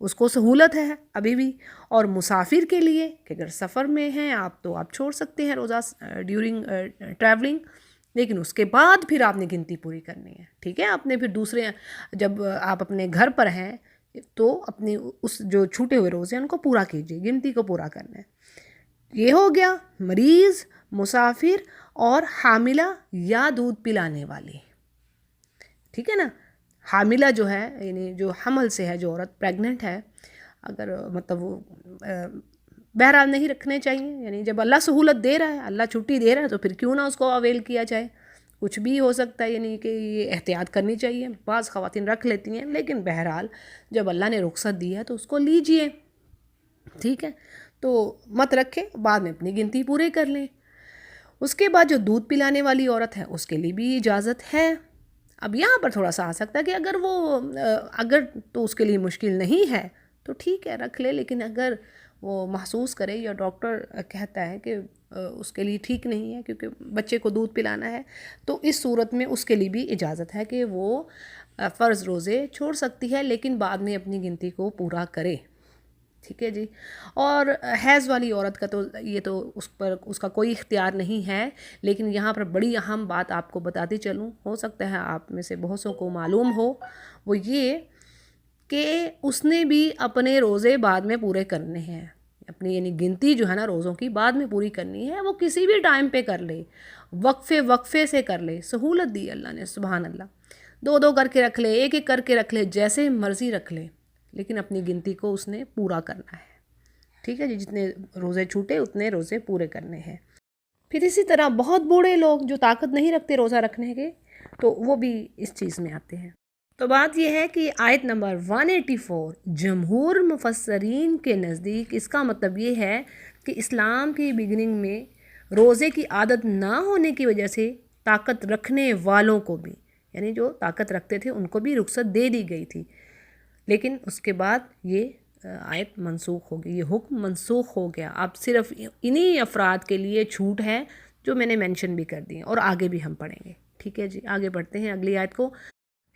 اس کو سہولت ہے ابھی بھی. اور مسافر کے لیے کہ اگر سفر میں ہیں آپ تو آپ چھوڑ سکتے ہیں روزہ ڈیورنگ ٹریولنگ، لیکن اس کے بعد پھر آپ نے گنتی پوری کرنی ہے. ٹھیک ہے، آپ نے پھر دوسرے جب آپ اپنے گھر پر ہیں تو اپنے اس جو چھوٹے ہوئے روزے ہیں ان کو پورا کیجیے، گنتی کو پورا کرنا ہے. یہ ہو گیا مریض، مسافر اور حاملہ یا دودھ پلانے والی. ٹھیک ہے نا. حاملہ جو ہے یعنی جو حمل سے ہے، جو عورت پریگننٹ ہے، اگر مطلب وہ بہرحال نہیں رکھنے چاہیے. یعنی جب اللہ سہولت دے رہا ہے، اللہ چھٹی دے رہا ہے، تو پھر کیوں نہ اس کو اویل کیا جائے. کچھ بھی ہو سکتا ہے، یعنی کہ یہ احتیاط کرنی چاہیے. بعض خواتین رکھ لیتی ہیں، لیکن بہرحال جب اللہ نے رخصت دی ہے تو اس کو لیجئے. ٹھیک ہے، تو مت رکھیں، بعد میں اپنی گنتی پورے کر لیں. اس کے بعد جو دودھ پلانے والی عورت ہے اس کے لیے بھی اجازت ہے. اب یہاں پر تھوڑا سا آ سکتا ہے کہ اگر تو اس کے لیے مشکل نہیں ہے تو ٹھیک ہے رکھ لے، لیکن اگر وہ محسوس کرے یا ڈاکٹر کہتا ہے کہ اس کے لیے ٹھیک نہیں ہے کیونکہ بچے کو دودھ پلانا ہے، تو اس صورت میں اس کے لیے بھی اجازت ہے کہ وہ فرض روزے چھوڑ سکتی ہے، لیکن بعد میں اپنی گنتی کو پورا کرے. ٹھیک ہے جی. اور حیض والی عورت کا تو یہ تو اس کا کوئی اختیار نہیں ہے، لیکن یہاں پر بڑی اہم بات آپ کو بتاتی چلوں، ہو سکتا ہے آپ میں سے بہت سو کو معلوم ہو، وہ یہ کہ اس نے بھی اپنے روزے بعد میں پورے کرنے ہیں. اپنی یعنی گنتی جو ہے نا روزوں کی بعد میں پوری کرنی ہے. وہ کسی بھی ٹائم پہ کر لے، وقفے سے کر لے. سہولت دی اللہ نے، سبحان اللہ. 2 کر کے رکھ لے، 1 کر کے رکھ لے، جیسے مرضی رکھ لے، لیکن اپنی گنتی کو اس نے پورا کرنا ہے. ٹھیک ہے جی. جتنے روزے چھوٹے اتنے روزے پورے کرنے ہیں. پھر اسی طرح بہت بوڑھے لوگ جو طاقت نہیں رکھتے روزہ رکھنے کے، تو وہ بھی اس چیز میں آتے ہیں. تو بات یہ ہے کہ آیت نمبر 184 جمہور مفسرین کے نزدیک اس کا مطلب یہ ہے کہ اسلام کی بگننگ میں روزے کی عادت نہ ہونے کی وجہ سے طاقت رکھنے والوں کو بھی، یعنی جو طاقت رکھتے تھے ان کو بھی رخصت دے دی گئی تھی. لیکن اس کے بعد یہ آیت منسوخ ہو گئی، یہ حکم منسوخ ہو گیا. اب صرف انہی افراد کے لیے چھوٹ ہے جو میں نے مینشن بھی کر دی ہیں، اور آگے بھی ہم پڑھیں گے. ٹھیک ہے جی. آگے بڑھتے ہیں اگلی آیت کو.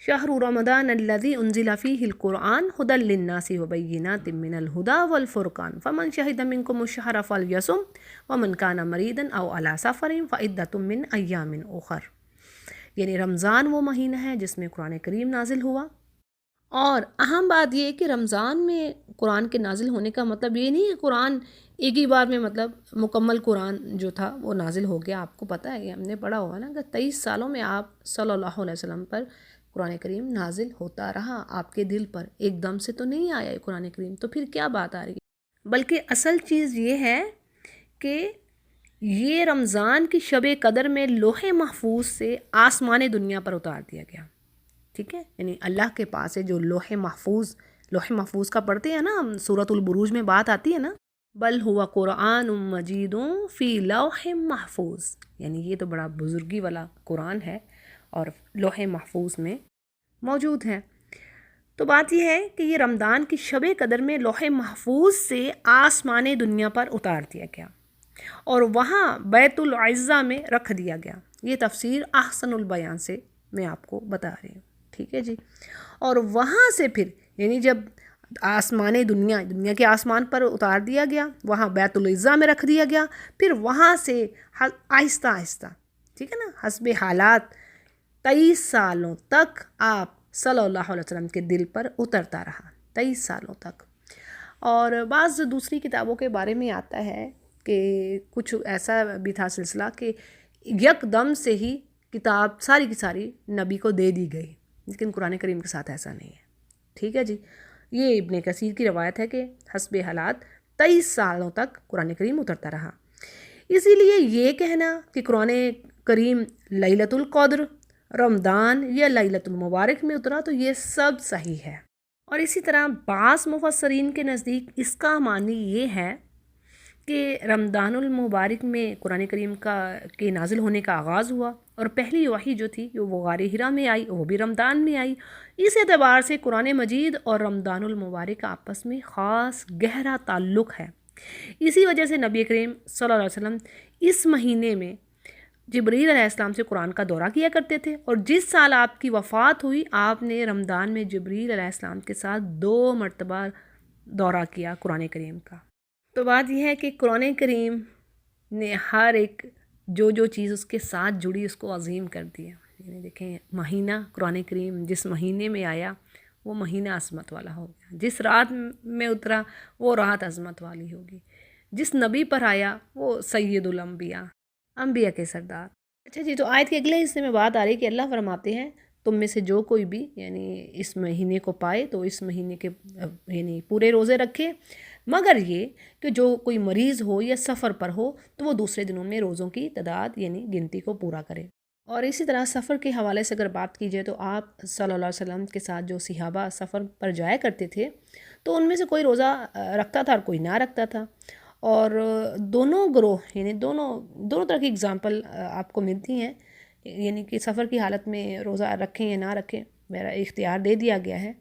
شہر رمضان الذی انزل فیہ القرآن ھدی للناس وبینات من الھدی والفرقان فمن شہد منکم الشہر فلیصم ومن کان مریضا او علی سفر فعدۃ من ایام اخر. یعنی رمضان وہ مہینہ ہے جس میں قرآن کریم نازل ہوا. اور اہم بات یہ کہ رمضان میں قرآن کے نازل ہونے کا مطلب یہ نہیں کہ قرآن ایک ہی بار میں مطلب مکمل قرآن جو تھا وہ نازل ہو گیا. آپ کو پتہ ہے، یہ ہم نے پڑھا ہوگا نا کہ 23 سالوں میں آپ صلی اللہ علیہ وسلم پر قرآن کریم نازل ہوتا رہا. آپ کے دل پر ایک دم سے تو نہیں آیا قرآن کریم، تو پھر کیا بات آ رہی ہے. بلکہ اصل چیز یہ ہے کہ یہ رمضان کی شب قدر میں لوح محفوظ سے آسمان دنیا پر اتار دیا گیا. ٹھیک ہے، یعنی اللہ کے پاس ہے جو لوح محفوظ کا پڑھتے ہیں نا، سورۃ البروج میں بات آتی ہے نا، بل ہوا قرآن مجید فی لوح محفوظ. یعنی یہ تو بڑا بزرگی والا قرآن ہے اور لوح محفوظ میں موجود ہے. تو بات یہ ہے کہ یہ رمضان کی شب قدر میں لوح محفوظ سے آسمان دنیا پر اتار دیا گیا اور وہاں بیت العزہ میں رکھ دیا گیا. یہ تفسیر احسن البیان سے میں آپ کو بتا رہی ہوں. ٹھیک ہے جی. اور وہاں سے پھر یعنی جب آسمان دنیا کے آسمان پر اتار دیا گیا، وہاں بیت العزہ میں رکھ دیا گیا، پھر وہاں سے آہستہ آہستہ، ٹھیک ہے نا، حسب حالات 23 سالوں تک آپ صلی اللہ علیہ وسلم کے دل پر اترتا رہا. 23 سالوں تک. اور بعض دوسری کتابوں کے بارے میں آتا ہے کہ کچھ ایسا بھی تھا سلسلہ کہ یک دم سے ہی کتاب ساری کی ساری نبی کو دے دی گئی، لیکن قرآن کریم کے ساتھ ایسا نہیں ہے. ٹھیک ہے جی. یہ ابن کثیر کی روایت ہے کہ حسب حالات 23 سالوں تک قرآن کریم اترتا رہا. اسی لیے یہ کہنا کہ قرآن کریم لیلۃ القدر، رمضان یا لیلۃ المبارک میں اترا، تو یہ سب صحیح ہے. اور اسی طرح بعض مفسرین کے نزدیک اس کا معنی یہ ہے کہ رمضان المبارک میں قرآن کریم کے نازل ہونے کا آغاز ہوا، اور پہلی وحی جو تھی وہ غار حرا میں آئی، وہ بھی رمضان میں آئی. اس اعتبار سے قرآن مجید اور رمضان المبارک آپس میں خاص گہرا تعلق ہے. اسی وجہ سے نبی کریم صلی اللہ علیہ وسلم اس مہینے میں جبریل علیہ السلام سے قرآن کا دورہ کیا کرتے تھے، اور جس سال آپ کی وفات ہوئی آپ نے رمضان میں جبریل علیہ السلام کے ساتھ 2 مرتبہ دورہ کیا قرآن کریم کا۔ تو بات یہ ہے کہ قرآن کریم نے ہر ایک جو چیز اس کے ساتھ جڑی اس کو عظیم کر دیا۔ یعنی دیکھیں مہینہ قرآن کریم جس مہینے میں آیا وہ مہینہ عظمت والا ہو گیا، جس رات میں اترا وہ رات عظمت والی ہوگی، جس نبی پر آیا وہ سید الانبیاء، انبیاء کے سردار۔ اچھا جی، تو آیت کے اگلے حصے میں بات آ رہی ہے کہ اللہ فرماتے ہیں تم میں سے جو کوئی بھی یعنی اس مہینے کو پائے تو اس مہینے کے یعنی پورے روزے رکھے، مگر یہ کہ جو کوئی مریض ہو یا سفر پر ہو تو وہ دوسرے دنوں میں روزوں کی تعداد یعنی گنتی کو پورا کرے۔ اور اسی طرح سفر کے حوالے سے اگر بات کی جائے تو آپ صلی اللہ علیہ وسلم کے ساتھ جو صحابہ سفر پر جایا کرتے تھے تو ان میں سے کوئی روزہ رکھتا تھا اور کوئی نہ رکھتا تھا، اور دونوں گروہ یعنی دونوں طرح کی اگزامپل آپ کو ملتی ہیں، یعنی کہ سفر کی حالت میں روزہ رکھیں یا نہ رکھیں میرا اختیار دے دیا گیا ہے،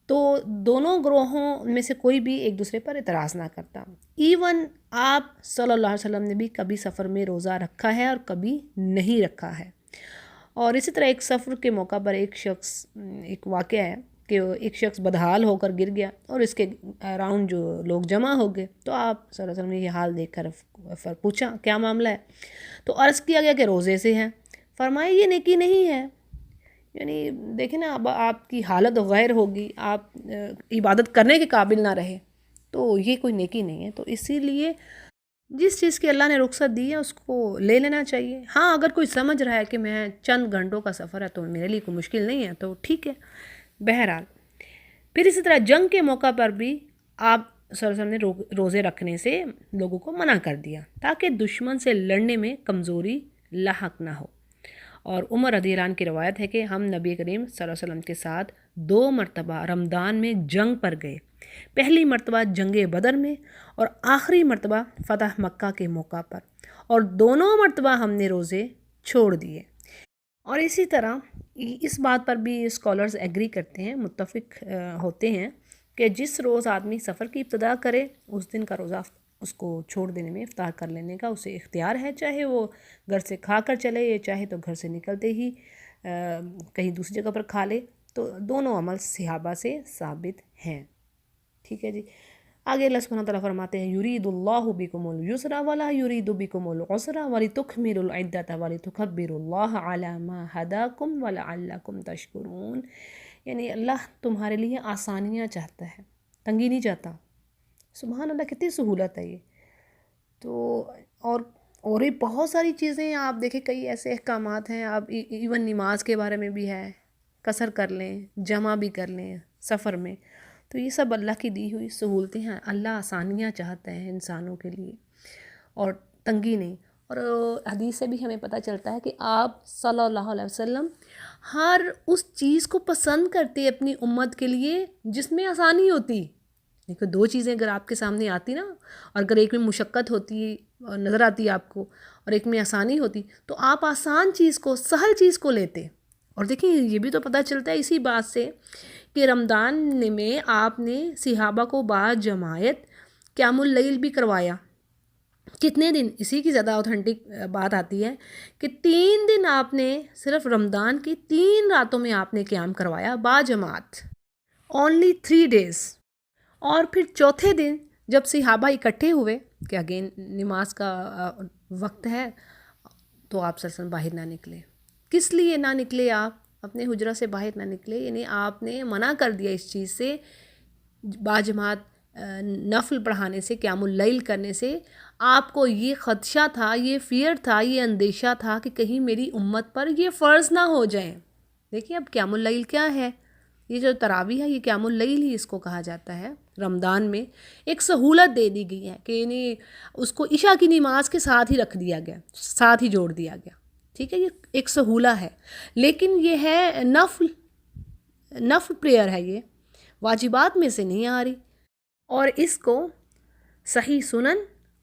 تو دونوں گروہوں میں سے کوئی بھی ایک دوسرے پر اعتراض نہ کرتا۔ ایون آپ صلی اللہ علیہ وسلم نے بھی کبھی سفر میں روزہ رکھا ہے اور کبھی نہیں رکھا ہے۔ اور اسی طرح ایک سفر کے موقع پر ایک واقعہ ہے کہ ایک شخص بدحال ہو کر گر گیا اور اس کے اراؤنڈ جو لوگ جمع ہو گئے، تو آپ صلی اللہ علیہ وسلم نے یہ حال دیکھ کر پوچھا کیا معاملہ ہے، تو عرض کیا گیا کہ روزے سے ہے۔ فرمایا یہ نیکی نہیں ہے، یعنی دیکھیں نا اب آپ کی حالت غیر ہوگی، آپ عبادت کرنے کے قابل نہ رہے تو یہ کوئی نیکی نہیں ہے۔ تو اسی لیے جس چیز کی اللہ نے رخصت دی ہے اس کو لے لینا چاہیے۔ ہاں اگر کوئی سمجھ رہا ہے کہ میں چند گھنٹوں کا سفر ہے تو میرے لیے کوئی مشکل نہیں ہے تو ٹھیک ہے، بہرحال۔ پھر اسی طرح جنگ کے موقع پر بھی آپ صلی اللہ علیہ وسلم نے روزے رکھنے سے لوگوں کو منع کر دیا تاکہ دشمن سے لڑنے میں کمزوری لاحق نہ ہو۔ اور عمر رضی اللہ عنہ کی روایت ہے کہ ہم نبی کریم صلی اللہ علیہ وسلم کے ساتھ 2 مرتبہ رمضان میں جنگ پر گئے، پہلی مرتبہ جنگ بدر میں اور آخری مرتبہ فتح مکہ کے موقع پر، اور دونوں مرتبہ ہم نے روزے چھوڑ دیے۔ اور اسی طرح اس بات پر بھی اسکالرز ایگری کرتے ہیں، متفق ہوتے ہیں کہ جس روز آدمی سفر کی ابتدا کرے اس دن کا روزہ اس کو چھوڑ دینے میں، افطار کر لینے کا اسے اختیار ہے، چاہے وہ گھر سے کھا کر چلے یا چاہے تو گھر سے نکلتے ہی کہیں دوسری جگہ پر کھا لے، تو دونوں عمل صحابہ سے ثابت ہیں۔ ٹھیک ہے جی، آگے اللہ سبحانہ وتعالیٰ فرماتے ہیں یرید اللہ بکم الیسر ولا یرید بکم العسر ولتکملوا العدۃ ولتکبروا اللہ علی ما ہداکم ولعلکم تشکرون، یعنی اللہ تمہارے لیے آسانیاں چاہتا ہے، تنگی نہیں چاہتا۔ سبحان اللہ، کتنی سہولت ہے یہ۔ تو اور بھی بہت ساری چیزیں ہیں، آپ دیکھیں کئی ایسے احکامات ہیں، آپ ایون نماز کے بارے میں بھی ہے، قصر کر لیں، جمع بھی کر لیں سفر میں، تو یہ سب اللہ کی دی ہوئی سہولتیں ہیں۔ اللہ آسانیاں چاہتا ہے انسانوں کے لیے اور تنگی نہیں۔ اور حدیث سے بھی ہمیں پتہ چلتا ہے کہ آپ صلی اللہ علیہ وسلم ہر اس چیز کو پسند کرتے اپنی امت کے لیے جس میں آسانی ہوتی۔ دیکھو 2 چیزیں اگر آپ کے سامنے آتی نا، اور اگر ایک میں مشقت ہوتی نظر آتی آپ کو اور ایک میں آسانی ہوتی، تو آپ آسان چیز کو، سہل چیز کو لیتے۔ اور دیکھیں یہ بھی تو پتہ چلتا ہے اسی بات سے کہ رمضان میں آپ نے صحابہ کو باجماعت قیام اللیل بھی کروایا۔ کتنے دن؟ اسی کی زیادہ اوتھینٹک بات آتی ہے کہ 3 دن آپ نے صرف رمضان کی 3 راتوں میں آپ نے قیام کروایا باجماعت، only 3 days۔ اور پھر چوتھے دن جب صحابہ اکٹھے ہوئے کہ اگین نماز کا وقت ہے، تو آپ صلی اللہ علیہ وسلم باہر نہ نکلے۔ کس لیے نہ نکلے؟ آپ اپنے حجرہ سے باہر نہ نکلے، یعنی آپ نے منع کر دیا اس چیز سے، باجماعت نفل پڑھانے سے، قیام اللیل کرنے سے۔ آپ کو یہ خدشہ تھا، یہ فیئر تھا، یہ اندیشہ تھا کہ کہیں میری امت پر یہ فرض نہ ہو جائیں۔ دیکھیں اب قیام اللیل کیا ہے، یہ جو تراویح ہے یہ قیام اللیل ہی اس کو کہا جاتا ہے۔ رمضان میں ایک سہولت دے دی گئی ہے کہ یعنی اس کو عشاء کی نماز کے ساتھ ہی رکھ دیا گیا، ساتھ ہی جوڑ دیا گیا۔ ٹھیک ہے، یہ ایک سہولت ہے، لیکن یہ ہے نفل پریئر ہے، یہ واجبات میں سے نہیں آ رہی۔ اور اس کو صحیح سنن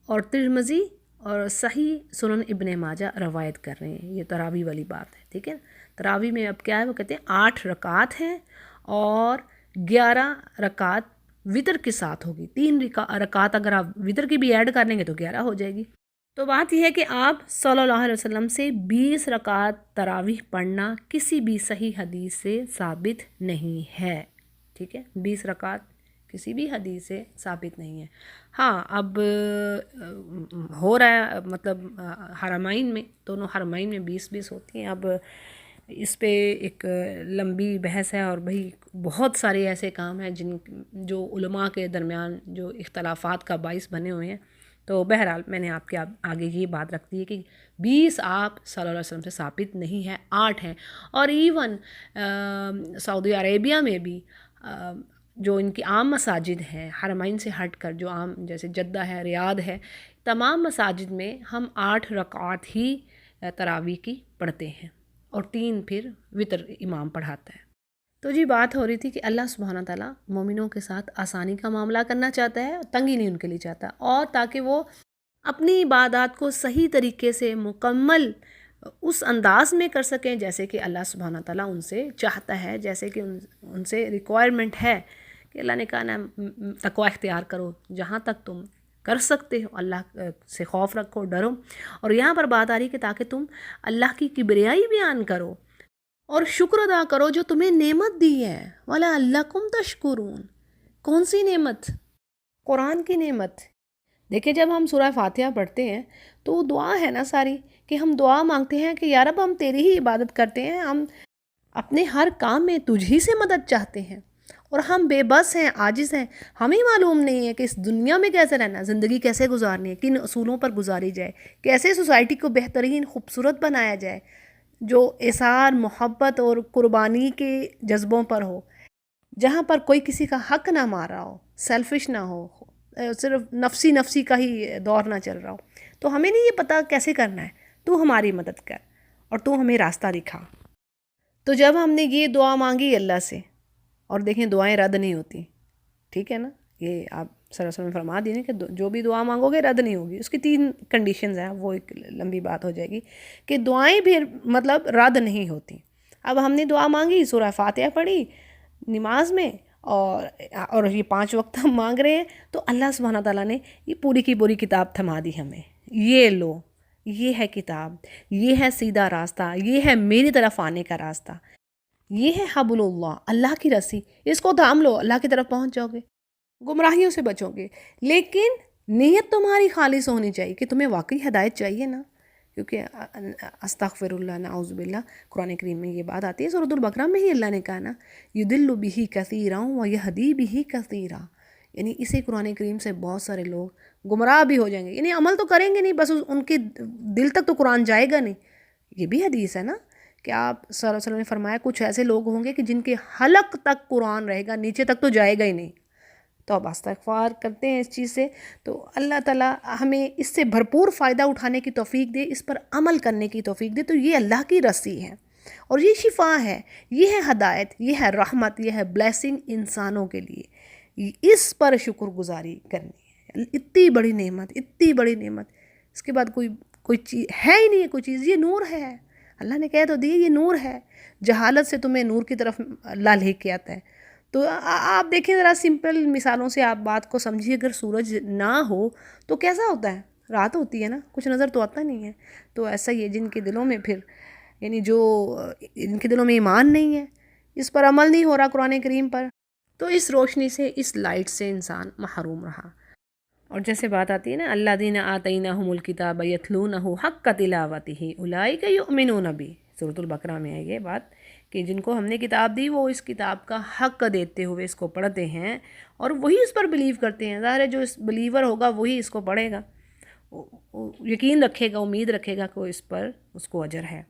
اور ترمذی اور صحیح سنن ابن ماجہ روایت کر رہے ہیں، یہ تراویح والی بات ہے۔ ٹھیک ہے، تراویح میں اب کیا ہے، وہ کہتے ہیں 8 رکعات ہیں اور 11 رکعت وطر کے ساتھ ہوگی۔ 3 رکعت اگر آپ وطر کی بھی ایڈ کر لیں گے تو 11 ہو جائے گی۔ تو بات یہ ہے کہ آپ صلی اللہ علیہ وسلم سے 20 رکعت تراویح پڑھنا کسی بھی صحیح حدیث سے ثابت نہیں ہے۔ ٹھیک ہے، 20 رکعت کسی بھی حدیث سے ثابت نہیں ہے۔ ہاں اب ہو رہا ہے مطلب حرمین میں، دونوں حرمین میں 20 ہوتی ہیں۔ اب اس پہ ایک لمبی بحث ہے، اور بھئی بہت سارے ایسے کام ہیں جو علماء کے درمیان جو اختلافات کا باعث بنے ہوئے ہیں۔ تو بہرحال میں نے آپ کے آگے یہ بات رکھ دی ہے کہ 20 آپ صلی اللہ علیہ وسلم سے ثابت نہیں ہے، 8 ہیں۔ اور ایون سعودی عربیہ میں بھی جو ان کی عام مساجد ہیں حرمین سے ہٹ کر، جو عام جیسے جدہ ہے، ریاض ہے، تمام مساجد میں ہم 8 رکعات ہی تراویح کی پڑھتے ہیں، اور 3 پھر وتر امام پڑھاتا ہے۔ تو جی بات ہو رہی تھی کہ اللہ سبحانہ تعالیٰ مومنوں کے ساتھ آسانی کا معاملہ کرنا چاہتا ہے، تنگی نہیں ان کے لیے چاہتا، اور تاکہ وہ اپنی عبادات کو صحیح طریقے سے مکمل اس انداز میں کر سکیں جیسے کہ اللہ سبحانہ تعالیٰ ان سے چاہتا ہے، جیسے کہ ان سے ریکوائرمنٹ ہے کہ اللہ نے کہا نا تقوی اختیار کرو، جہاں تک تم کر سکتے ہو اللہ سے خوف رکھو، ڈرو۔ اور یہاں پر بات آ رہی کہ تاکہ تم اللہ کی کبریائی بیان کرو اور شکر ادا کرو جو تمہیں نعمت دی ہے۔ وَلَعَلَّكُمْ تَشْكُرُونَ۔ کون سی نعمت؟ قرآن کی نعمت۔ دیکھیں جب ہم سورہ فاتحہ پڑھتے ہیں تو دعا ہے نا ساری، کہ ہم دعا مانگتے ہیں کہ یا رب ہم تیری ہی عبادت کرتے ہیں، ہم اپنے ہر کام میں تجھ ہی سے مدد چاہتے ہیں، اور ہم بے بس ہیں، عاجز ہیں، ہمیں معلوم نہیں ہے کہ اس دنیا میں کیسے رہنا، زندگی کیسے گزارنی ہے، کن اصولوں پر گزاری جائے، کیسے سوسائٹی کو بہترین خوبصورت بنایا جائے جو اظہار محبت اور قربانی کے جذبوں پر ہو، جہاں پر کوئی کسی کا حق نہ مار رہا ہو، سیلفش نہ ہو، صرف نفسی کا ہی دور نہ چل رہا ہو۔ تو ہمیں نہیں یہ پتہ کیسے کرنا ہے، تو ہماری مدد کر اور تو ہمیں راستہ دکھا۔ تو جب ہم نے یہ دعا مانگی اللہ سے، اور دیکھیں دعائیں رد نہیں ہوتی، ٹھیک ہے نا، یہ آپ صلی اللہ علیہ وسلم فرما دیے کہ جو بھی دعا مانگو گے رد نہیں ہوگی۔ اس کی 3 کنڈیشنز ہیں، وہ ایک لمبی بات ہو جائے گی کہ دعائیں بھی مطلب رد نہیں ہوتی۔ اب ہم نے دعا مانگی، سورہ فاتحہ پڑھی نماز میں، اور یہ 5 وقت ہم مانگ رہے ہیں، تو اللہ سبحانہ تعالیٰ نے یہ پوری کی پوری کتاب تھما دی ہمیں، یہ لو، یہ ہے کتاب، یہ ہے سیدھا راستہ، یہ ہے میری طرف آنے کا راستہ، یہ ہے حبل اللہ، اللہ کی رسی، اس کو تھام لو، اللہ کی طرف پہنچ جاؤ گے، گمراہیوں سے بچو گے۔ لیکن نیت تمہاری خالص ہونی چاہیے کہ تمہیں واقعی ہدایت چاہیے نا، کیونکہ استغفر اللہ نعوذ باللہ قرآن کریم میں یہ بات آتی ہے، سورۃ البقرہ میں ہی اللہ نے کہا نا یضل بہ کثیرا ویہدی بہ کثیرا، یعنی اسی قرآن کریم سے بہت سارے لوگ گمراہ بھی ہو جائیں گے، یعنی عمل تو کریں گے نہیں، بس ان کے دل تک تو قرآن جائے گا نہیں۔ یہ بھی حدیث ہے نا کہ آپ صلی اللہ علیہ وسلم نے فرمایا کچھ ایسے لوگ ہوں گے کہ جن کے حلق تک قرآن رہے گا، نیچے تک تو جائے گا ہی نہیں۔ تو اب استغفار کرتے ہیں اس چیز سے، تو اللہ تعالیٰ ہمیں اس سے بھرپور فائدہ اٹھانے کی توفیق دے، اس پر عمل کرنے کی توفیق دے۔ تو یہ اللہ کی رسی ہے، اور یہ شفا ہے، یہ ہے ہدایت، یہ ہے رحمت، یہ ہے بلیسنگ انسانوں کے لیے۔ اس پر شکر گزاری کرنی ہے، اتنی بڑی نعمت، اتنی بڑی نعمت، اس کے بعد کوئی چیز ہے ہی نہیں ہے، کوئی چیز، یہ نور ہے۔ اللہ نے کہہ تو دی یہ نور ہے، جہالت سے تمہیں نور کی طرف اللہ لے کے آتا ہے۔ تو آپ دیکھیں ذرا سمپل مثالوں سے آپ بات کو سمجھیے، اگر سورج نہ ہو تو کیسا ہوتا ہے؟ رات ہوتی ہے نا، کچھ نظر تو آتا نہیں ہے۔ تو ایسا ہی ہے جن کے دلوں میں پھر یعنی جن کے دلوں میں ایمان نہیں ہے، اس پر عمل نہیں ہو رہا قرآن کریم پر، تو اس روشنی سے، اس لائٹ سے انسان محروم رہا۔ اور جیسے بات آتی ہے نا الذین آتیناہم الکتاب یتلونہ حق تلاوتہ اولئک یؤمنون بہ، سورۃ البقرہ میں ہے یہ بات کہ جن کو ہم نے کتاب دی وہ اس کتاب کا حق دیتے ہوئے اس کو پڑھتے ہیں، اور وہی اس پر بلیو کرتے ہیں۔ ظاہر ہے جو اس بلیور ہوگا وہی اس کو پڑھے گا، یقین رکھے گا، امید رکھے گا کہ اس پر اس کو اجر ہے۔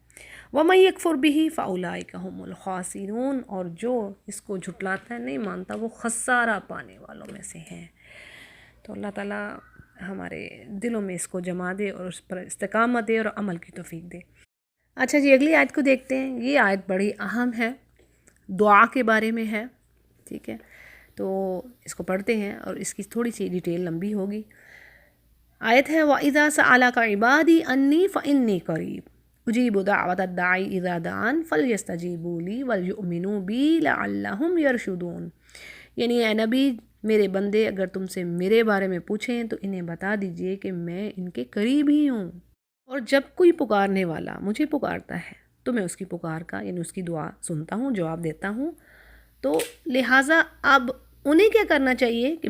وَمَن يَكْفُرْ بِهِ فَأُولَٰئِكَ هُمُ الْخَاسِرُونَ، اور جو اس کو جھٹلاتا ہے، نہیں مانتا، وہ خسارہ پانے والوں میں سے ہیں۔ تو اللہ تعالیٰ ہمارے دلوں میں اس کو جما دے اور اس پر استقامت دے اور عمل کی توفیق دے۔ اچھا جی اگلی آیت کو دیکھتے ہیں۔ یہ آیت بڑی اہم ہے، دعا کے بارے میں ہے، ٹھیک ہے، تو اس کو پڑھتے ہیں اور اس کی تھوڑی سی ڈیٹیل لمبی ہوگی۔ آیت ہے وَإِذَا سَأَلَكَ عِبَادِي أَنِّي فَإِنِّي قَرِيبٌ أُجِيبُ دَعْوَةَ الدَّاعِ إِذَا دَعَانِ فَلْيَسْتَجِيبُوا لِي وَلْيُؤْمِنُوا بِي لَعَلَّهُمْ يَرْشُدُونَ، یعنی اے نبی میرے بندے اگر تم سے میرے بارے میں پوچھیں تو انہیں بتا دیجئے کہ میں ان کے قریب ہی ہوں، اور جب کوئی پکارنے والا مجھے پکارتا ہے تو میں اس کی پکار کا یعنی اس کی دعا سنتا ہوں، جواب دیتا ہوں۔ تو لہٰذا اب انہیں کیا کرنا چاہیے کہ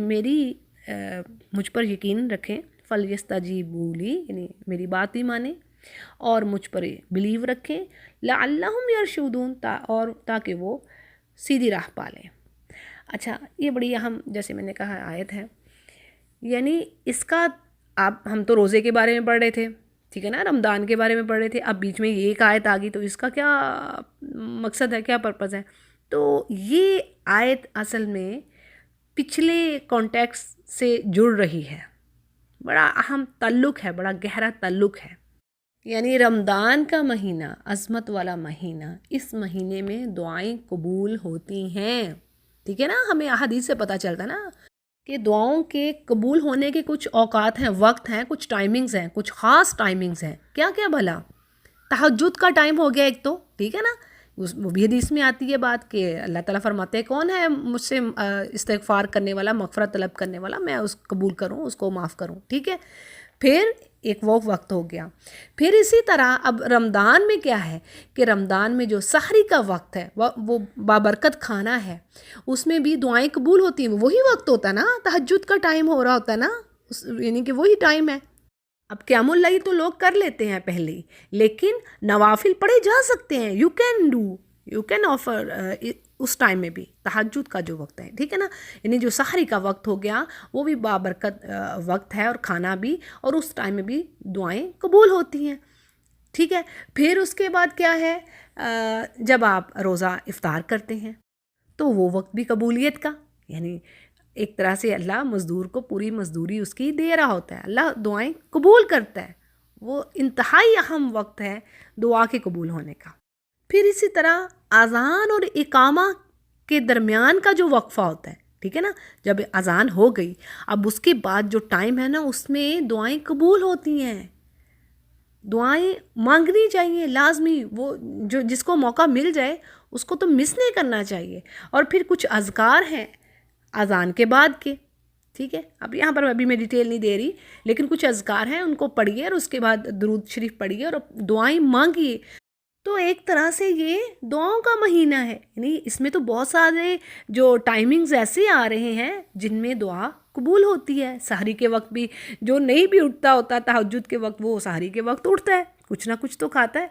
مجھ پر یقین رکھیں، فَلْيَسْتَجِيبُوا لِي، یعنی میری بات بھی مانیں اور مجھ پر بلیو رکھیں، لَعَلَّهُمْ يَرْشُدُونَ، اور تاکہ وہ سیدھی راہ پا لیں۔ اچھا، یہ بڑی اہم، جیسے میں نے کہا، آیت ہے، یعنی اس کا ہم تو روزے کے بارے میں پڑھ رہے تھے، ٹھیک ہے نا، رمضان کے بارے میں پڑھ رہے تھے، اب بیچ میں یہ ایک آیت آ گئی، تو اس کا کیا مقصد ہے، کیا پرپز ہے؟ تو یہ آیت اصل میں پچھلے کانٹیکسٹ سے جڑ رہی ہے، بڑا اہم تعلق ہے، بڑا گہرا تعلق ہے۔ یعنی رمضان کا مہینہ، عظمت والا مہینہ، اس مہینے میں دعائیں قبول ہوتی ہیں، ٹھیک ہے نا، ہمیں احادیث سے پتہ چلتا ہے نا کہ دعاؤں کے قبول ہونے کے کچھ اوقات ہیں، وقت ہیں، کچھ ٹائمنگز ہیں، کچھ خاص ٹائمنگز ہیں۔ کیا کیا بھلا؟ تہجد کا ٹائم ہو گیا ایک، تو ٹھیک ہے نا، وہ بھی حدیث میں آتی ہے بات کہ اللہ تعالیٰ فرماتے ہیں کون ہے مجھ سے استغفار کرنے والا، مغفرت طلب کرنے والا، میں اس قبول کروں، اس کو معاف کروں، ٹھیک ہے۔ پھر ایک وہ وقت ہو گیا، پھر اسی طرح اب رمضان میں کیا ہے کہ رمضان میں جو سحری کا وقت ہے، وہ بابرکت کھانا ہے، اس میں بھی دعائیں قبول ہوتی ہیں، وہی وقت ہوتا ہے نا، تہجد کا ٹائم ہو رہا ہوتا ہے نا، یعنی کہ وہی ٹائم ہے۔ اب قیام اللیل تو لوگ کر لیتے ہیں پہلے ہی، لیکن نوافل پڑھے جا سکتے ہیں، یو کین آفر اس ٹائم میں بھی، تہجد کا جو وقت ہے، ٹھیک ہے نا، یعنی جو سحری کا وقت ہو گیا وہ بھی بابرکت وقت ہے، اور کھانا بھی، اور اس ٹائم میں بھی دعائیں قبول ہوتی ہیں، ٹھیک ہے۔ پھر اس کے بعد کیا ہے، جب آپ روزہ افطار کرتے ہیں تو وہ وقت بھی قبولیت کا، یعنی ایک طرح سے اللہ مزدور کو پوری مزدوری اس کی دے رہا ہوتا ہے، اللہ دعائیں قبول کرتا ہے، وہ انتہائی اہم وقت ہے دعا کے قبول ہونے کا۔ پھر اسی طرح اذان اور اقامہ کے درمیان کا جو وقفہ ہوتا ہے، ٹھیک ہے نا، جب اذان ہو گئی، اب اس کے بعد جو ٹائم ہے نا، اس میں دعائیں قبول ہوتی ہیں، دعائیں مانگنی چاہیے لازمی، وہ جس کو موقع مل جائے اس کو تو مس نہیں کرنا چاہیے۔ اور پھر کچھ اذکار ہیں اذان کے بعد کے، ٹھیک ہے، اب یہاں پر ابھی میں ڈیٹیل نہیں دے رہی، لیکن کچھ اذکار ہیں، ان کو پڑھیے اور اس کے بعد درود شریف پڑھیے اور دعائیں مانگیے۔ تو ایک طرح سے یہ دعاؤں کا مہینہ ہے، یعنی اس میں تو بہت سارے جو ٹائمنگز ایسے آ رہے ہیں جن میں دعا قبول ہوتی ہے۔ سحری کے وقت بھی جو نہیں بھی اٹھتا ہوتا تہجد کے وقت، وہ سحری کے وقت اٹھتا ہے، کچھ نہ کچھ تو کھاتا ہے۔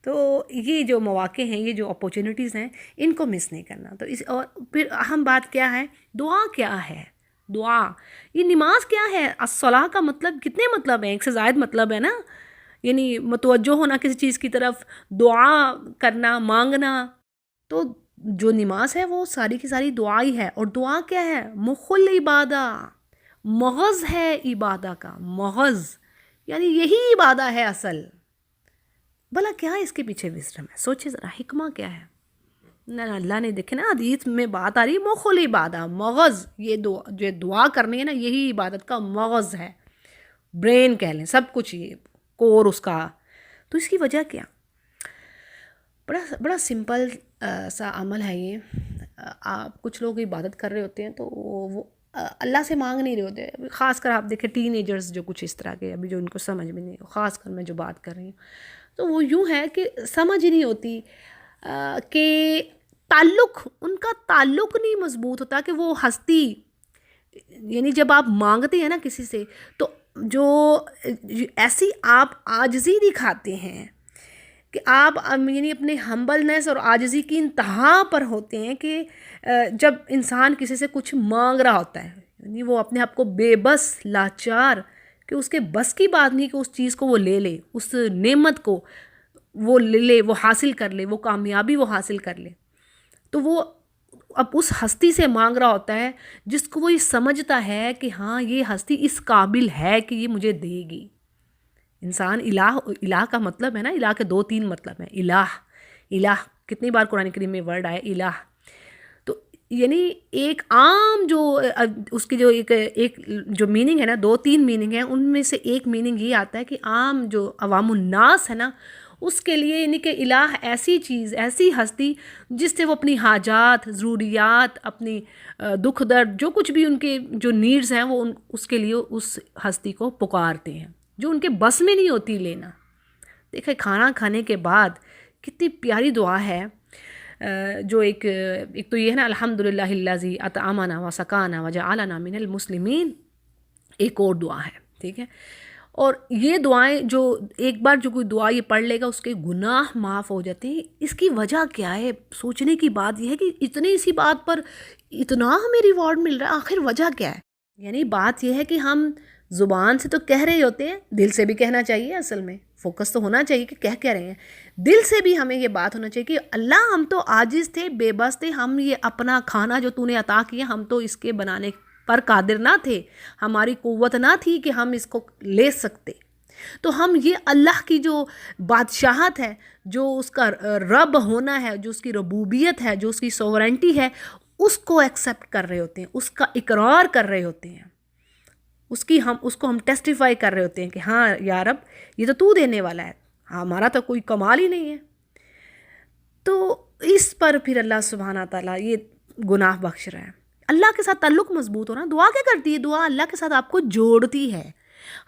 تو یہ جو مواقع ہیں، یہ جو اپورچونیٹیز ہیں، ان کو مس نہیں کرنا۔ تو اور پھر اہم بات کیا ہے، دعا کیا ہے، دعا، یہ نماز کیا ہے، الصلاۃ کا مطلب کتنے مطلب ہیں، ایک سے زائد مطلب ہے نا، یعنی متوجہ ہونا کسی چیز کی طرف، دعا کرنا، مانگنا۔ تو جو نماز ہے وہ ساری کی ساری دعا ہی ہے، اور دعا کیا ہے، مخ العبادہ، مغز ہے عبادہ کا، مغز، یعنی یہی عبادہ ہے اصل۔ بھلا کیا ہے اس کے پیچھے وزڈم ہے، سوچے ذرا، حکمہ کیا ہے؟ اللہ نے دیکھے نا حدیث میں بات آ رہی، مخ العبادہ، مغز، یہ جو دعا کرنی ہے نا، یہی عبادت کا مغز ہے، برین کہہ لیں، سب کچھ یہ کور اس کا۔ تو اس کی وجہ کیا؟ بڑا سمپل سا عمل ہے یہ۔ آپ کچھ لوگ عبادت کر رہے ہوتے ہیں تو وہ اللہ سے مانگ نہیں رہے ہوتے، خاص کر آپ دیکھیں ٹین ایجرز جو کچھ اس طرح کے، ابھی جو ان کو سمجھ میں نہیں، خاص کر میں جو بات کر رہی ہوں، تو وہ یوں ہے کہ سمجھ ہی نہیں ہوتی کہ تعلق، ان کا تعلق نہیں مضبوط ہوتا کہ وہ ہستی، یعنی جب آپ مانگتے ہیں نا کسی سے، تو جو ایسی آپ عاجزی دکھاتے ہیں کہ آپ یعنی اپنے ہمبلنس اور عاجزی کی انتہا پر ہوتے ہیں، کہ جب انسان کسی سے کچھ مانگ رہا ہوتا ہے، یعنی وہ اپنے آپ کو بے بس، لاچار، کہ اس کے بس کی بات نہیں کہ اس چیز کو وہ لے لے، اس نعمت کو وہ لے لے، وہ حاصل کر لے، وہ کامیابی وہ حاصل کر لے، تو وہ اب اس ہستی سے مانگ رہا ہوتا ہے جس کو وہ یہ سمجھتا ہے کہ ہاں یہ ہستی اس قابل ہے کہ یہ مجھے دے گی۔ انسان الہ کا مطلب ہے نا، الہ کے 2-3 مطلب ہیں، الہ کتنی بار قرآن کریم میں ورڈ آئے الہ، تو یعنی ایک عام جو اس کی جو ایک جو میننگ ہے نا، 2-3 میننگ ہیں، ان میں سے ایک میننگ یہ آتا ہے کہ عام جو عوام الناس ہے نا، اس کے لیے یعنی کہ الہ ایسی چیز، ایسی ہستی جس سے وہ اپنی حاجات، ضروریات، اپنی دکھ درد، جو کچھ بھی ان کے جو نیڈز ہیں، وہ اس کے لیے اس ہستی کو پکارتے ہیں، جو ان کے بس میں نہیں ہوتی لینا۔ دیکھیں کھانا کھانے کے بعد کتنی پیاری دعا ہے، جو ایک تو یہ ہے نا الحمدللہ الذی اطعمنا وسقانا وجعلنا من المسلمین، ایک اور دعا ہے، ٹھیک ہے. اور یہ دعائیں جو ایک بار جو کوئی دعا یہ پڑھ لے گا اس کے گناہ معاف ہو جاتے ہیں. اس کی وجہ کیا ہے؟ سوچنے کی بات یہ ہے کہ اتنی اسی بات پر اتنا ہمیں ریوارڈ مل رہا ہے، آخر وجہ کیا ہے؟ یعنی بات یہ ہے کہ ہم زبان سے تو کہہ رہے ہوتے ہیں، دل سے بھی کہنا چاہیے. اصل میں فوکس تو ہونا چاہیے کہ کہہ رہے ہیں، دل سے بھی ہمیں یہ بات ہونا چاہیے کہ اللہ ہم تو عاجز تھے، بے بس تھے، ہم یہ اپنا کھانا جو تو نے عطا کیا ہم تو اس کے بنانے پر قادر نہ تھے، ہماری قوت نہ تھی کہ ہم اس کو لے سکتے. تو ہم یہ اللہ کی جو بادشاہت ہے، جو اس کا رب ہونا ہے، جو اس کی ربوبیت ہے، جو اس کی سوورنٹی ہے، اس کو ایکسیپٹ کر رہے ہوتے ہیں، اس کا اقرار کر رہے ہوتے ہیں، اس کو ہم ٹیسٹیفائی کر رہے ہوتے ہیں کہ ہاں یا رب یہ تو دینے والا ہے، ہمارا تو کوئی کمال ہی نہیں ہے. تو اس پر پھر اللہ سبحانہ تعالیٰ یہ گناہ بخش رہا ہے. اللہ کے ساتھ تعلق مضبوط ہونا. دعا کیا کرتی ہے؟ دعا اللہ کے ساتھ آپ کو جوڑتی ہے.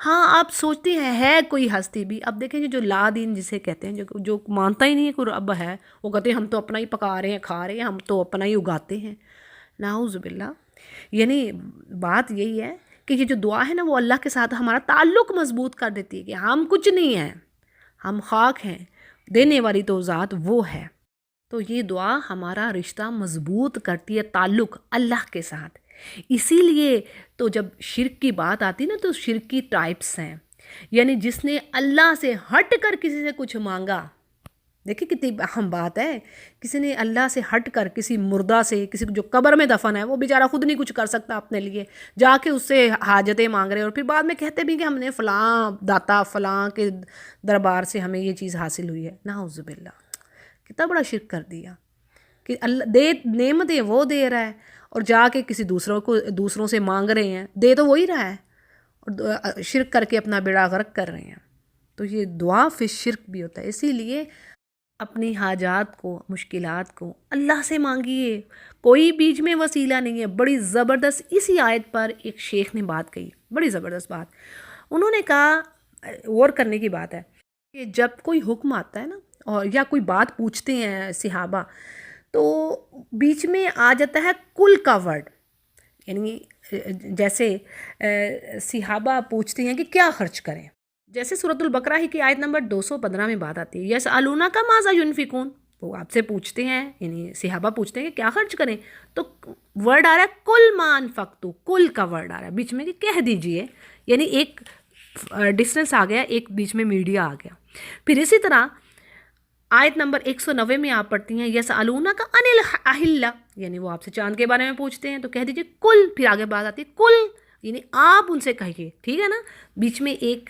ہاں آپ سوچتے ہیں ہے کوئی ہستی بھی، اب دیکھیں جو لا دین جسے کہتے ہیں، جو مانتا ہی نہیں ہے کوئی رب ہے، وہ کہتے ہیں ہم تو اپنا ہی پکا رہے ہیں، کھا رہے ہیں، ہم تو اپنا ہی اگاتے ہیں. نعوذ باللہ. یعنی بات یہی ہے کہ یہ جو دعا ہے نا وہ اللہ کے ساتھ ہمارا تعلق مضبوط کر دیتی ہے کہ ہم کچھ نہیں ہیں، ہم خاک ہیں، دینے والی تو ذات وہ ہے. تو یہ دعا ہمارا رشتہ مضبوط کرتی ہے، تعلق اللہ کے ساتھ. اسی لیے تو جب شرک کی بات آتی نا تو شرک کی ٹائپس ہیں. یعنی جس نے اللہ سے ہٹ کر کسی سے کچھ مانگا، دیکھیں کتنی اہم بات ہے، کسی نے اللہ سے ہٹ کر کسی مردہ سے، کسی جو قبر میں دفن ہے، وہ بیچارہ خود نہیں کچھ کر سکتا اپنے لیے، جا کے اس سے حاجتیں مانگ رہے اور پھر بعد میں کہتے بھی کہ ہم نے فلاں داتا فلاں کے دربار سے ہمیں یہ چیز حاصل ہوئی ہے. نعوذ باللہ. کتنا بڑا شرک کر دیا کہ اللہ نعمتیں وہ دے رہا ہے اور جا کے کسی دوسروں سے مانگ رہے ہیں. دے تو وہی رہا ہے اور شرک کر کے اپنا بیڑا غرق کر رہے ہیں. تو یہ دعا فی شرک بھی ہوتا ہے. اسی لیے اپنی حاجات کو، مشکلات کو اللہ سے مانگیے، کوئی بیچ میں وسیلہ نہیں ہے. بڑی زبردست اسی آیت پر ایک شیخ نے بات کہی، بڑی زبردست بات. انہوں نے کہا، غور کرنے کی بات ہے کہ جب کوئی حکم آتا ہے نا اور یا کوئی بات پوچھتے ہیں صحابہ تو بیچ میں آ جاتا ہے کل کا ورڈ. یعنی جیسے صحابہ پوچھتے ہیں کہ کیا خرچ کریں، جیسے سورۃ البقرہ ہی کی آیت نمبر 215 میں بات آتی ہے یسألونک ماذا ینفقون. وہ آپ سے پوچھتے ہیں، یعنی صحابہ پوچھتے ہیں کہ کیا خرچ کریں، تو ورڈ آ رہا ہے کل ما انفقتو، کل کا ورڈ آ رہا ہے بیچ میں کہ کہہ دیجئے. یعنی ایک ڈسٹنس آ گیا، ایک بیچ میں میڈیا آ گیا. پھر اسی طرح آیت نمبر 190 میں آپ پڑھتی ہیں یسألونک عن الاہلہ، یعنی وہ آپ سے چاند کے بارے میں پوچھتے ہیں تو کہہ دیجئے کل. پھر آگے بات آتی ہے کل، یعنی آپ ان سے کہیے، ٹھیک ہے نا. بیچ میں ایک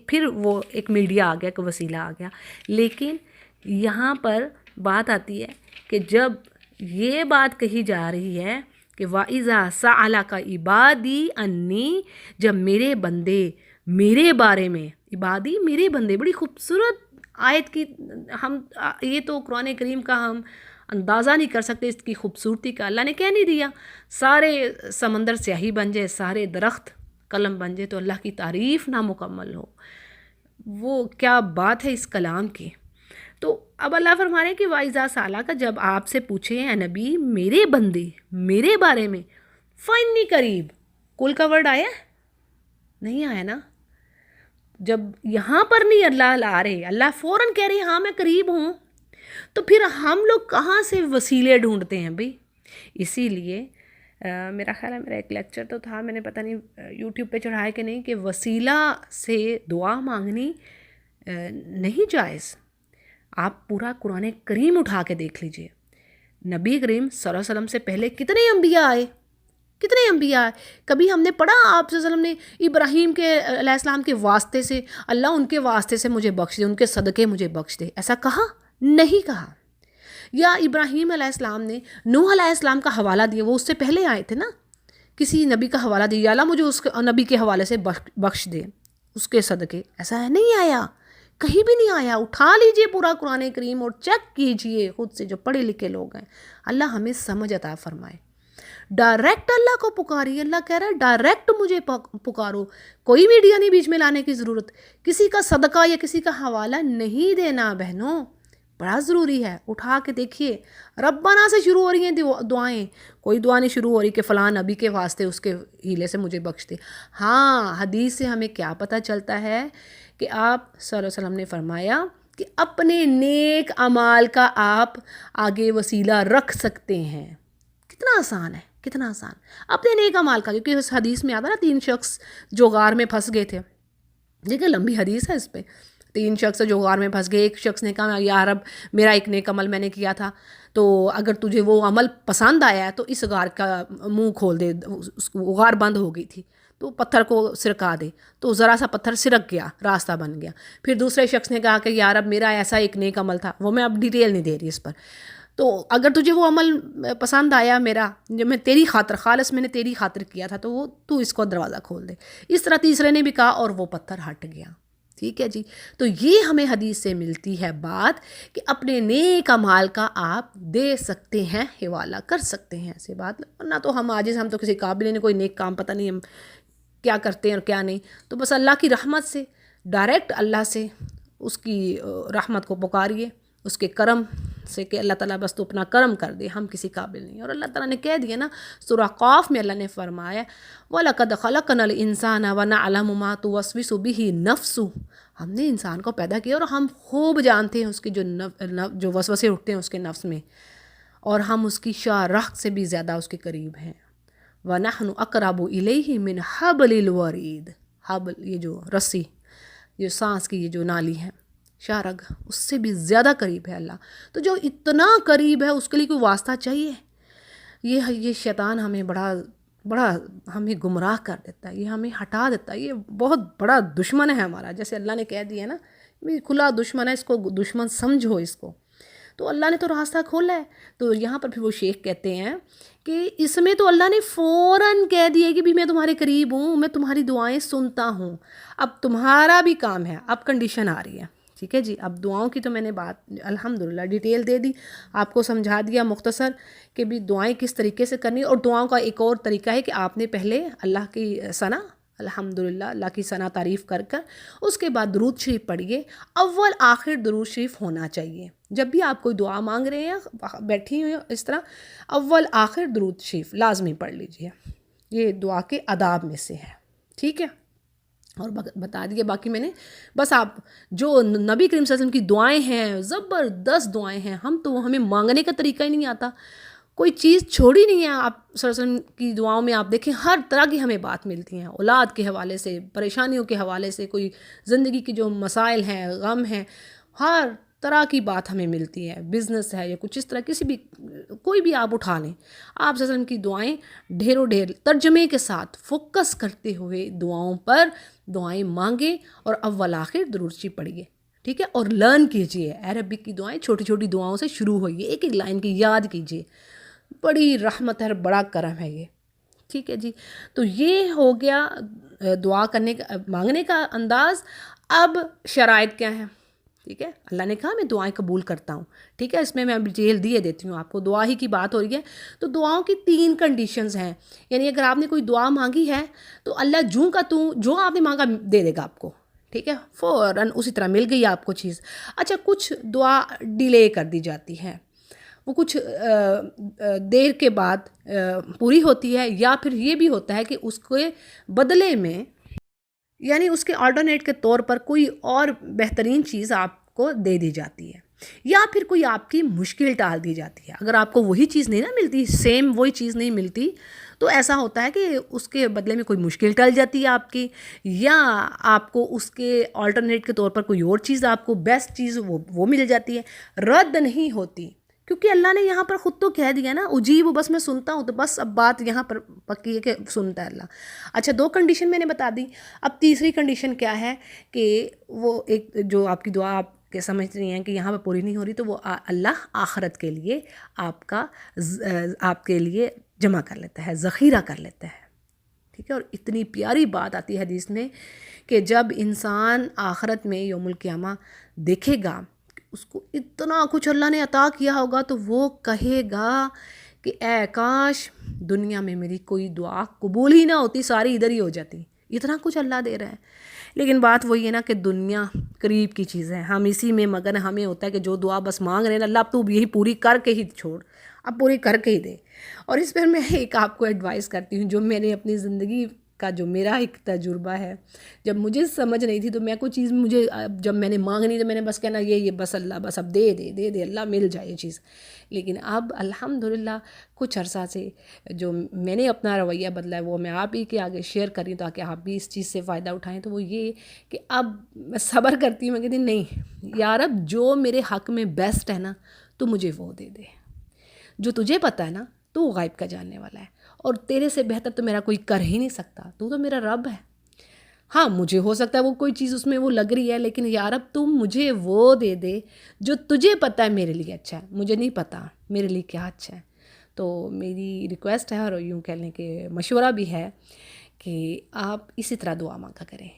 پھر وہ ایک میڈیا آ گیا، ایک وسیلہ آ گیا. لیکن یہاں پر بات آتی ہے کہ جب یہ بات کہی جا رہی ہے کہ وَإِذَا سَأَلَكَ عِبَادِي عَنِّي، جب میرے بندے میرے بارے میں، عبادی میرے بندے، بڑی خوبصورت آیت کی. ہم یہ تو قرآن کریم کا ہم اندازہ نہیں کر سکتے اس کی خوبصورتی کا. اللہ نے کہہ نہیں دیا سارے سمندر سیاہی بن جائے، سارے درخت قلم بن جائے تو اللہ کی تعریف نامکمل ہو. وہ کیا بات ہے اس کلام کی. تو اب اللہ فرما رہے ہیں کہ وَإِذَا سَأَلَكَ، جب آپ سے پوچھے ہیں نبی میرے بندے میرے بارے میں، فَإِنِّي قریب. کل کا ورڈ آیا نہیں آیا نا. جب یہاں پر نہیں اللہ لا رہے، اللہ فوراً کہہ رہے ہیں ہاں میں قریب ہوں، تو پھر ہم لوگ کہاں سے وسیلے ڈھونڈتے ہیں بھئی. اسی لیے میرا خیال ہے میرا ایک لیکچر تو تھا، میں نے پتہ نہیں یوٹیوب پہ چڑھایا کہ نہیں، کہ وسیلہ سے دعا مانگنی نہیں جائز. آپ پورا قرآن کریم اٹھا کے دیکھ لیجئے. نبی کریم صلی اللہ علیہ وسلم سے پہلے کتنے انبیاء آئے، کتنے انبیاء. کبھی ہم نے پڑھا آپ صلی اللہ علیہ وسلم نے ابراہیم کے علیہ السلام کے واسطے سے اللہ ان کے واسطے سے مجھے بخش دے، ان کے صدقے مجھے بخش دے، ایسا کہا نہیں کہا. یا ابراہیم علیہ السلام نے نوح علیہ السلام کا حوالہ دیا، وہ اس سے پہلے آئے تھے نا، کسی نبی کا حوالہ دیا، اللہ مجھے اس نبی کے حوالے سے بخش دے اس کے صدقے. ایسا ہے نہیں آیا، کہیں بھی نہیں آیا. اٹھا لیجئے پورا قرآن کریم اور چیک کیجئے خود سے، جو پڑھے لکھے لوگ ہیں. اللہ ہمیں سمجھ عطا فرمائے. ڈائریکٹ اللہ کو پکاری، اللہ کہہ رہا ہے ڈائریکٹ مجھے پکارو، کوئی میڈیا نہیں بیچ میں لانے کی ضرورت. کسی کا صدقہ یا کسی کا حوالہ نہیں دینا بہنوں. بڑا ضروری ہے. اٹھا کے دیکھیے ربنا سے شروع ہو رہی ہیں دعائیں. کوئی دعا نہیں شروع ہو رہی کہ فلاں نبی کے واسطے اس کے ہیلے سے مجھے بخش دے. ہاں حدیث سے ہمیں کیا پتہ چلتا ہے کہ آپ صلی اللہ علیہ وسلم نے فرمایا کہ اپنے نیک اعمال کا آپ آگے وسیلہ رکھ سکتے ہیں. کتنا آسان ہے، کتنا آسان. اپنے نیک اعمال کا، کیونکہ اس حدیث میں آتا نا 3 شخص جو غار میں پھنس گئے تھے. دیکھیں لمبی حدیث ہے اس پہ. 3 شخص جو غار میں پھنس گئے. ایک شخص نے کہا یا رب میرا ایک نیک عمل میں نے کیا تھا، تو اگر تجھے وہ عمل پسند آیا ہے تو اس غار کا منہ کھول دے. اس کو غار بند ہو گئی تھی تو پتھر کو سرکا دے. تو ذرا سا پتھر سرک گیا، راستہ بن گیا. پھر دوسرے شخص نے کہا کہ یا رب میرا ایسا ایک نیک عمل تھا، وہ میں اب ڈیٹیل نہیں دے رہی اس پر، تو اگر تجھے وہ عمل پسند آیا میرا جو میں تیری خاطر خالص میں نے تیری خاطر کیا تھا، تو وہ تو اس کو دروازہ کھول دے. اس طرح تیسرے نے بھی کہا اور وہ پتھر ہٹ گیا. ٹھیک ہے جی. تو یہ ہمیں حدیث سے ملتی ہے بات کہ اپنے نیک اعمال کا آپ دے سکتے ہیں، حوالہ کر سکتے ہیں. ایسے بات ورنہ تو ہم عاجز، ہم تو کسی قابل نہیں، کوئی نیک کام پتہ نہیں ہم کیا کرتے ہیں اور کیا نہیں. تو بس اللہ کی رحمت سے ڈائریکٹ اللہ سے اس کی رحمت کو پکاریے، اس کے کرم سے کہ اللہ تعالیٰ بس تو اپنا کرم کر دے. ہم کسی قابل نہیں. اور اللہ تعالیٰ نے کہہ دیا نا سورہ قاف میں، اللہ نے فرمایا وَلَقَدْ خَلَقْنَا الْإِنسَانَ وَنَعْلَمُ مَا تُوَسْوِسُ بِهِ نَفْسُهُ. ہم نے انسان کو پیدا کیا اور ہم خوب جانتے ہیں اس کے جو وسوسے اٹھتے ہیں اس کے نفس میں، اور ہم اس کی شاہ رخت سے بھی زیادہ اس کے قریب ہیں. وَنَحْنُ أَقْرَبُ إِلَيْهِ مِنْ حَبْلِ الْوَرِيدِ. حبل یہ جو رسی، یہ سانس کی یہ جو نالی ہے، شارگ، اس سے بھی زیادہ قریب ہے اللہ. تو جو اتنا قریب ہے اس کے لیے کوئی واسطہ چاہیے؟ یہ شیطان ہمیں بڑا ہمیں گمراہ کر دیتا ہے، یہ ہمیں ہٹا دیتا ہے. یہ بہت بڑا دشمن ہے ہمارا، جیسے اللہ نے کہہ دیا نا کھلا دشمن ہے، اس کو دشمن سمجھو اس کو. تو اللہ نے تو راستہ کھولا ہے. تو یہاں پر پھر وہ شیخ کہتے ہیں کہ اس میں تو اللہ نے فوراً کہہ دیا کہ بھی میں تمہارے قریب ہوں، میں تمہاری دعائیں سنتا ہوں. اب تمہارا بھی کام ہے. اب کنڈیشن آ رہی ہے. ٹھیک ہے جی. اب دعاؤں کی تو میں نے بات الحمدللہ ڈیٹیل دے دی، آپ کو سمجھا دیا مختصر کہ بھی دعائیں کس طریقے سے کرنی. اور دعاؤں کا ایک اور طریقہ ہے کہ آپ نے پہلے اللہ کی ثنا، الحمدللہ اللہ کی ثنا تعریف کر اس کے بعد درود شریف پڑھیے. اول آخر درود شریف ہونا چاہیے. جب بھی آپ کوئی دعا مانگ رہے ہیں بیٹھی ہوئی اس طرح، اول آخر درود شریف لازمی پڑھ لیجیے. یہ دعا کے آداب میں سے ہے. ٹھیک ہے. اور بتا دیے باقی میں نے، بس آپ جو نبی کریم صلی اللہ علیہ وسلم کی دعائیں ہیں زبردست دعائیں ہیں. ہمیں مانگنے کا طریقہ ہی نہیں آتا، کوئی چیز چھوڑی نہیں ہے. آپ صلی اللہ علیہ وسلم کی دعاؤں میں آپ دیکھیں ہر طرح کی ہمیں بات ملتی ہیں، اولاد کے حوالے سے، پریشانیوں کے حوالے سے، کوئی زندگی کی جو مسائل ہیں، غم ہیں، ہر طرح کی بات ہمیں ملتی ہے. بزنس ہے یا کچھ اس طرح کسی بھی کوئی بھی آپ اٹھا لیں، آپ صلی اللہ علیہ وسلم کی دعائیں ڈھیروں ڈھیر ترجمے کے ساتھ فوکس کرتے ہوئے دعاؤں پر دعائیں مانگیں اور اول آخر درود شریف پڑھیے. ٹھیک ہے. اور لرن کیجئے عربک کی دعائیں، چھوٹی چھوٹی دعاؤں سے شروع ہوئیے، ایک ایک لائن کی یاد کیجئے. بڑی رحمت ہے، بڑا کرم ہے یہ. ٹھیک ہے جی. تو یہ ہو گیا دعا کرنے کا، مانگنے کا انداز. اب شرائط کیا ہیں؟ ٹھیک ہے. اللہ نے کہا میں دعائیں قبول کرتا ہوں. ٹھیک ہے. اس میں ڈیٹیل دیے دیتی ہوں آپ کو. دعا ہی کی بات ہو رہی ہے تو دعاؤں کی 3 کنڈیشنز ہیں. یعنی اگر آپ نے کوئی دعا مانگی ہے تو اللہ جو آپ نے مانگا دے دے گا آپ کو. ٹھیک ہے. فوراً اسی طرح مل گئی آپ کو چیز. اچھا کچھ دعا ڈیلے کر دی جاتی ہے، وہ کچھ دیر کے بعد پوری ہوتی ہے، یا پھر یہ بھی ہوتا ہے کہ اس کے بدلے میں، یعنی اس کے آلٹرنیٹ کے طور پر کوئی اور بہترین چیز آپ کو دے دی جاتی ہے، یا پھر کوئی آپ کی مشکل ٹال دی جاتی ہے. اگر آپ کو وہی چیز نہیں نا ملتی، سیم وہی چیز نہیں ملتی، تو ایسا ہوتا ہے کہ اس کے بدلے میں کوئی مشکل ٹل جاتی ہے آپ کی، یا آپ کو اس کے آلٹرنیٹ کے طور پر کوئی اور چیز، آپ کو بیسٹ چیز وہ مل جاتی ہے. رد نہیں ہوتی، کیونکہ اللہ نے یہاں پر خود تو کہہ دیا نا اجیب، بس میں سنتا ہوں. تو بس اب بات یہاں پر پکی ہے کہ سنتا ہے اللہ. اچھا 2 کنڈیشن میں نے بتا دی. اب تیسری کنڈیشن کیا ہے کہ وہ ایک جو آپ کی دعا آپ کے سمجھ رہی ہیں کہ یہاں پر پوری نہیں ہو رہی، تو وہ اللہ آخرت کے لیے آپ کے لیے جمع کر لیتا ہے، ذخیرہ کر لیتا ہے. ٹھیک ہے. اور اتنی پیاری بات آتی ہے حدیث میں کہ جب انسان آخرت میں یوم القیامہ دیکھے گا اس کو اتنا کچھ اللہ نے عطا کیا ہوگا، تو وہ کہے گا کہ اے کاش دنیا میں میری کوئی دعا قبول ہی نہ ہوتی، ساری ادھر ہی ہو جاتی. اتنا کچھ اللہ دے رہا ہے. لیکن بات وہی ہے نا کہ دنیا قریب کی چیز ہے، ہم اسی میں مگن، ہمیں ہوتا ہے کہ جو دعا بس مانگ رہے ہیں اللہ اب تو یہی پوری کر کے ہی چھوڑ، اب پوری کر کے ہی دے. اور اس پر میں ایک آپ کو ایڈوائس کرتی ہوں، جو میں نے اپنی زندگی کا جو میرا ایک تجربہ ہے، جب مجھے سمجھ نہیں تھی تو میں کوئی چیز مجھے جب میں نے مانگنی تو میں نے بس کہنا یہ بس اللہ بس اب دے دے دے دے اللہ مل جائے یہ چیز. لیکن اب الحمدللہ کچھ عرصہ سے جو میں نے اپنا رویہ بدلا ہے وہ میں آپ ہی کے آگے شیئر کر رہی ہوں تاکہ آپ بھی اس چیز سے فائدہ اٹھائیں. تو وہ یہ کہ اب میں صبر کرتی ہوں، میں کہتی ہوں نہیں یا رب جو میرے حق میں بیسٹ ہے نا تو مجھے وہ دے دے. جو تجھے پتہ ہے نا تو وہ غائب کا جاننے والا ہے، اور تیرے سے بہتر تو میرا کوئی کر ہی نہیں سکتا، تو میرا رب ہے. ہاں مجھے ہو سکتا ہے وہ کوئی چیز اس میں وہ لگ رہی ہے، لیکن یا رب تم مجھے وہ دے دے جو تجھے پتہ ہے میرے لیے اچھا ہے، مجھے نہیں پتہ میرے لیے کیا اچھا ہے. تو میری ریکویسٹ ہے اور یوں کہہ لیں کہ مشورہ بھی ہے کہ آپ اسی طرح دعا مانگا کریں.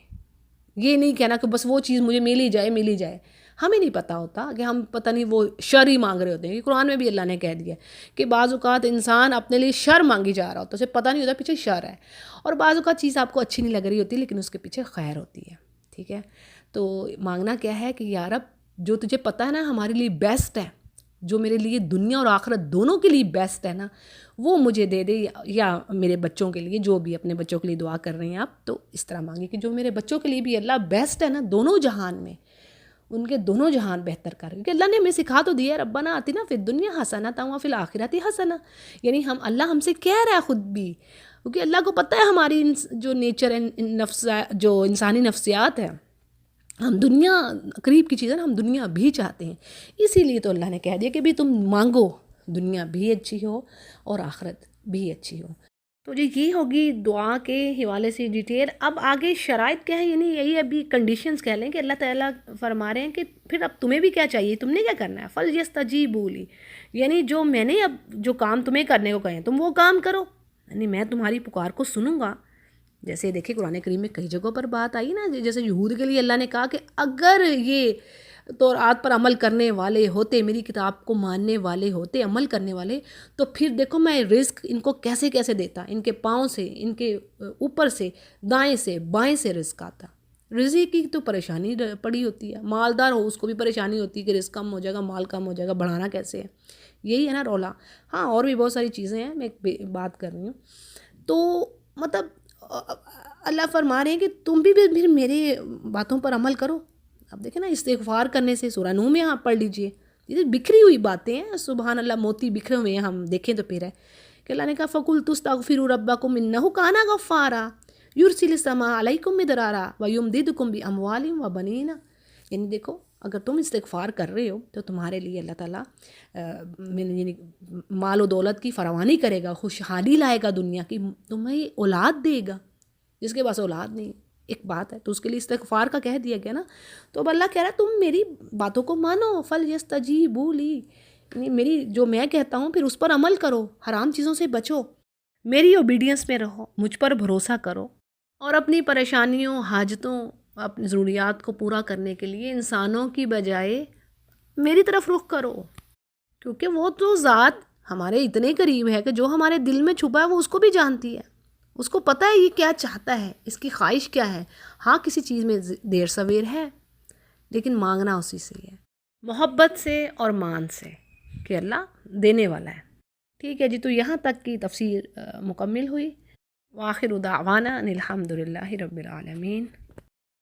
یہ نہیں کہنا کہ بس وہ چیز مجھے مل ہی جائے. ہمیں نہیں پتہ ہوتا کہ ہم پتہ نہیں وہ شر ہی مانگ رہے ہوتے ہیں. قرآن میں بھی اللہ نے کہہ دیا کہ بعض اوقات انسان اپنے لیے شر مانگی جا رہا ہوتا ہے، اسے پتہ نہیں ہوتا پیچھے شر ہے، اور بعض اوقات چیز آپ کو اچھی نہیں لگ رہی ہوتی لیکن اس کے پیچھے خیر ہوتی ہے. ٹھیک ہے، تو مانگنا کیا ہے کہ یا رب جو تجھے پتہ ہے نا ہمارے لیے بیسٹ ہے، جو میرے لیے دنیا اور آخرت دونوں کے لیے بیسٹ ہے نا وہ مجھے دے دے، یا میرے بچوں کے لیے جو بھی اپنے بچوں کے لیے دعا کر رہے ہیں آپ تو اس طرح مانگیں کہ جو میرے بچوں کے لیے بھی اللہ بیسٹ ہے نا دونوں جہان میں، ان کے دونوں جہان بہتر کر. کیونکہ اللہ نے ہمیں سکھا تو دیا ربنا آتنا فی الدنیا حسنۃ وفی الآخرۃ حسنہ، یعنی اللہ ہم سے کہہ رہا ہے خود بھی، کیونکہ اللہ کو پتہ ہے ہماری جو نیچر ہے جو انسانی نفسیات ہے، ہم دنیا قریب کی چیزیں نا ہم دنیا بھی چاہتے ہیں. اسی لیے تو اللہ نے کہہ دیا کہ بھی تم مانگو دنیا بھی اچھی ہو اور آخرت بھی اچھی ہو. تو جی یہ ہوگی دعا کے حوالے سے ڈیٹیل. اب آگے شرائط کیا ہے، یعنی یہی ابھی کنڈیشنز کہہ لیں کہ اللہ تعالیٰ فرما رہے ہیں کہ پھر اب تمہیں بھی کیا چاہیے، تم نے کیا کرنا ہے. فَلْيَسْتَجِيبُوا لِي، یعنی جو میں نے اب جو کام تمہیں کرنے کو کہیں تم وہ کام کرو، یعنی میں تمہاری پکار کو سنوں گا. جیسے دیکھیں قرآن کریم میں کئی جگہوں پر بات آئی نا، جیسے یہود کے لیے اللہ نے کہا کہ اگر یہ تورات پر عمل کرنے والے ہوتے، میری کتاب کو ماننے والے ہوتے، عمل کرنے والے، تو پھر دیکھو میں رزق ان کو کیسے کیسے دیتا، ان کے پاؤں سے، ان کے اوپر سے، دائیں سے بائیں سے رزق آتا. رزق کی تو پریشانی پڑی ہوتی ہے، مالدار ہو اس کو بھی پریشانی ہوتی ہے کہ رزق کم ہو جائے گا، مال کم ہو جائے گا، بڑھانا کیسے ہے، یہی ہے نا رولا. ہاں اور بھی بہت ساری چیزیں ہیں، میں ایک بات کر رہی ہوں. تو مطلب اللہ فرما رہے ہیں کہ تم بھی پھر میرے باتوں پر عمل کرو. اب دیکھیں نا استغفار کرنے سے، سورہ نوح میں آپ پڑھ لیجئے، یہ بکھری ہوئی باتیں ہیں، سبحان اللہ موتی بکھرے ہوئے ہیں. ہم دیکھیں تو پھر ہے کہ اللہ نے کہا فَقُلْتُ اسْتَغْفِرُوا رَبَّكُمْ إِنَّهُ كَانَ غَفَّارًا يُرْسِلِ السَّمَاءَ عَلَيْكُمْ مِدْرَارًا وَيُمْدِدْكُمْ بِأَمْوَالٍ وَبَنِينَ. یعنی دیکھو اگر تم استغفار کر رہے ہو تو تمہارے لیے اللہ تعالیٰ یعنی مال و دولت کی فراوانی کرے گا، خوشحالی لائے گا دنیا کی، تمہیں اولاد دے گا. جس کے پاس اولاد نہیں ایک بات ہے تو اس کے لیے استغفار کا کہہ دیا گیا نا. تو اب اللہ کہہ رہا ہے تم میری باتوں کو مانو، فَلْيَسْتَجِيبُوا لِي، یعنی میری جو میں کہتا ہوں پھر اس پر عمل کرو، حرام چیزوں سے بچو، میری اوبیڈینس میں رہو، مجھ پر بھروسہ کرو، اور اپنی پریشانیوں، حاجتوں، اپنی ضروریات کو پورا کرنے کے لیے انسانوں کی بجائے میری طرف رخ کرو. کیونکہ وہ تو ذات ہمارے اتنے قریب ہے کہ جو ہمارے دل میں چھپا ہے وہ اس کو بھی جانتی ہے، اس کو پتہ ہے یہ کیا چاہتا ہے، اس کی خواہش کیا ہے. ہاں کسی چیز میں دیر سویر ہے لیکن مانگنا اسی سے ہے، محبت سے اور مان سے کہ اللہ دینے والا ہے. ٹھیک ہے جی، تو یہاں تک کی تفسیر مکمل ہوئی. وآخر دعوانا ان الحمد للہ رب العالمین.